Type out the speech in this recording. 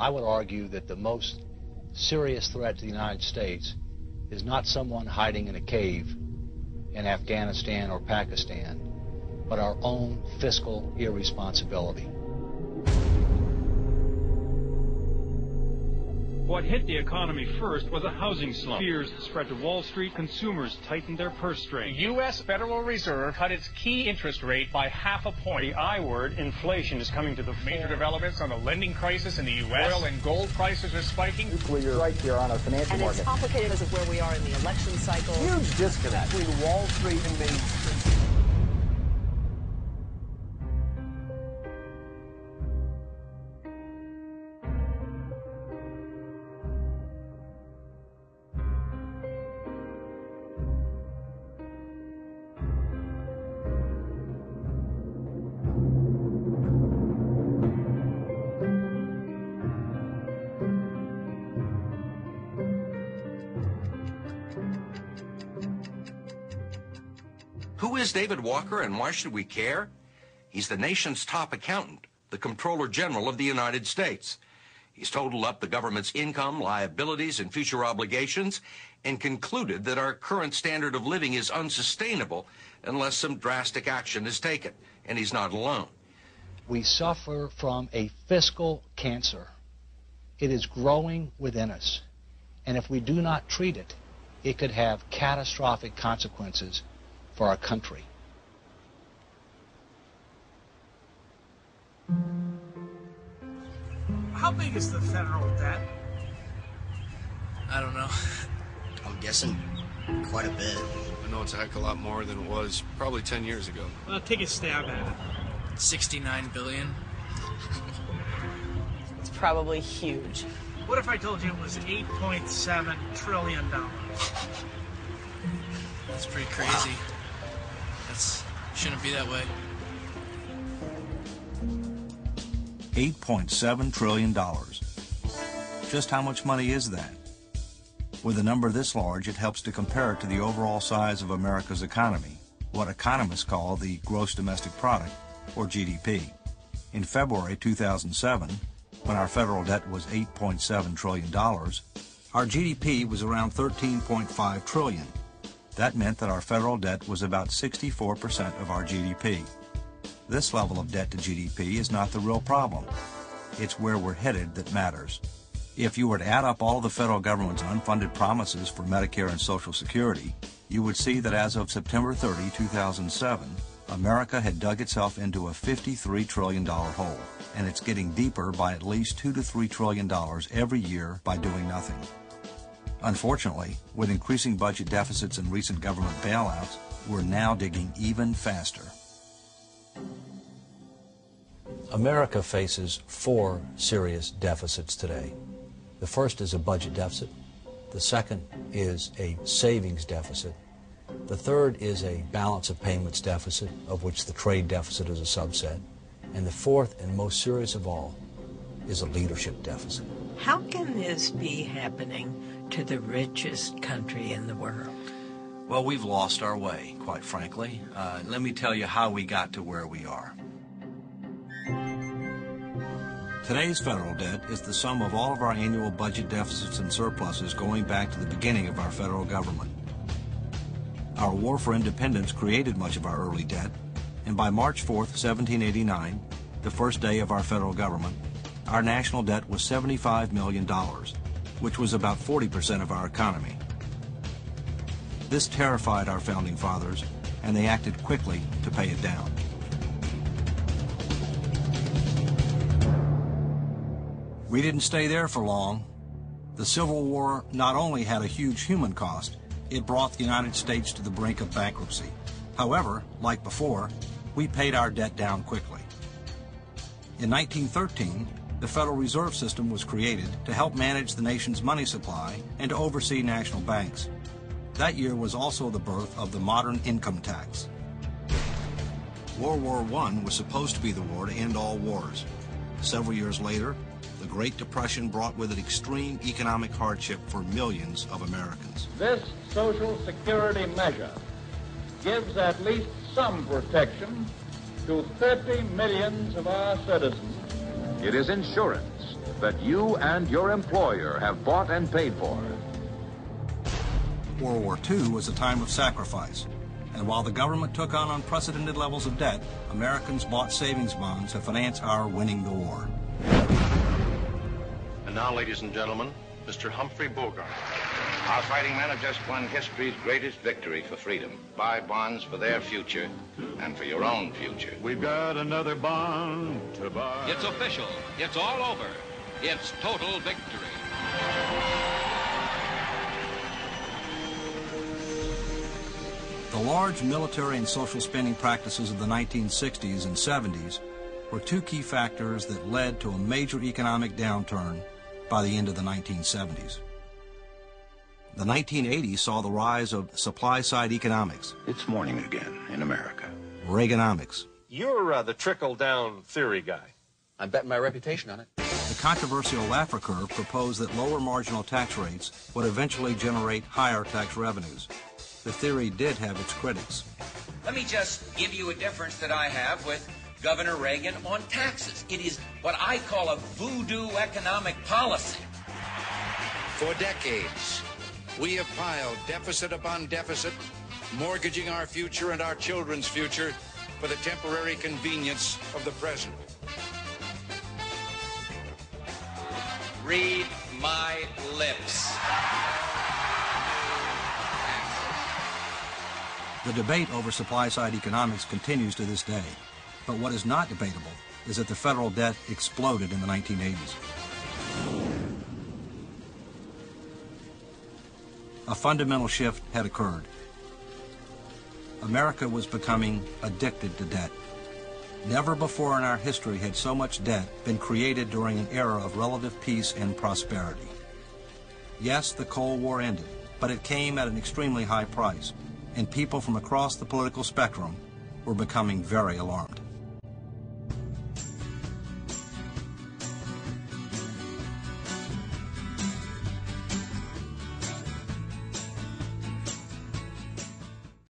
I would argue that the most serious threat to the United States is not someone hiding in a cave in Afghanistan or Pakistan, but our own fiscal irresponsibility. What hit the economy first was a housing slump. Fears spread to Wall Street. Consumers tightened their purse strings. The U.S. Federal Reserve cut its key interest rate by 0.5 point. The I word, inflation, is coming to the fore. Major developments on the lending crisis in the U.S. Oil and gold prices are spiking. Nuclear strike here on our financial market. And it's complicated because of where we are in the election cycle. Huge disconnect between Wall Street and Main Street. Who is David Walker and why should we care? He's the nation's top accountant, the Comptroller General of the United States. He's totaled up the government's income, liabilities, and future obligations and concluded that our current standard of living is unsustainable unless some drastic action is taken, and he's not alone. We suffer from a fiscal cancer. It is growing within us, and if we do not treat it, it could have catastrophic consequences for our country. How big is the federal debt? I don't know. I'm guessing quite a bit. I know it's a heck of a lot more than it was probably 10 years ago. Take a stab at it. 69 billion. It's probably huge. What if I told you it was $8.7 trillion? That's pretty crazy. Wow. Shouldn't be that way. $8.7 trillion. Just how much money is that? With a number this large, it helps to compare it to the overall size of America's economy, what economists call the gross domestic product, or GDP. In February 2007, when our federal debt was $8.7 trillion, our GDP was around $13.5 trillion. That meant that our federal debt was about 64% of our GDP. This level of debt to GDP is not the real problem. It's where we're headed that matters. If you were to add up all of the federal government's unfunded promises for Medicare and Social Security, you would see that as of September 30, 2007, America had dug itself into a $53 trillion hole, and it's getting deeper by at least $2 to $3 trillion every year by doing nothing. Unfortunately, with increasing budget deficits and recent government bailouts, we're now digging even faster. America faces 4 serious deficits today. The first is a budget deficit. The second is a savings deficit. The third is a balance of payments deficit, of which the trade deficit is a subset. And the fourth and most serious of all is a leadership deficit. How can this be happening to the richest country in the world? Well, we've lost our way, quite frankly. Let me tell you how we got to where we are. Today's federal debt is the sum of all of our annual budget deficits and surpluses going back to the beginning of our federal government. Our war for independence created much of our early debt, and by March 4th, 1789, the first day of our federal government, our national debt was $75 million, which was about 40% of our economy. This terrified our founding fathers, and they acted quickly to pay it down. We didn't stay there for long. The Civil War not only had a huge human cost, it brought the United States to the brink of bankruptcy. However, like before, we paid our debt down quickly. In 1913, the Federal Reserve System was created to help manage the nation's money supply and to oversee national banks. That year was also the birth of the modern income tax. World War I was supposed to be the war to end all wars. Several years later, the Great Depression brought with it extreme economic hardship for millions of Americans. This Social Security measure gives at least some protection to 30 million of our citizens. It is insurance that you and your employer have bought and paid for. World War II was a time of sacrifice, and while the government took on unprecedented levels of debt, Americans bought savings bonds to finance our winning the war. And now, ladies and gentlemen, Mr. Humphrey Bogart. Our fighting men have just won history's greatest victory for freedom. Buy bonds for their future and for your own future. We've got another bond to buy. It's official. It's all over. It's total victory. The large military and social spending practices of the 1960s and 70s were two key factors that led to a major economic downturn by the end of the 1970s. The 1980s saw the rise of supply-side economics. It's morning again in America. Reaganomics. You're the trickle-down theory guy. I'm betting my reputation on it. The controversial Laffer curve proposed that lower marginal tax rates would eventually generate higher tax revenues. The theory did have its critics. Let me just give you a difference that I have with Governor Reagan on taxes. It is what I call a voodoo economic policy. For decades, we have piled deficit upon deficit, mortgaging our future and our children's future for the temporary convenience of the present. Read my lips. The debate over supply-side economics continues to this day. But what is not debatable is that the federal debt exploded in the 1980s. A fundamental shift had occurred. America was becoming addicted to debt. Never before in our history had so much debt been created during an era of relative peace and prosperity. Yes, the Cold War ended, but it came at an extremely high price, and people from across the political spectrum were becoming very alarmed.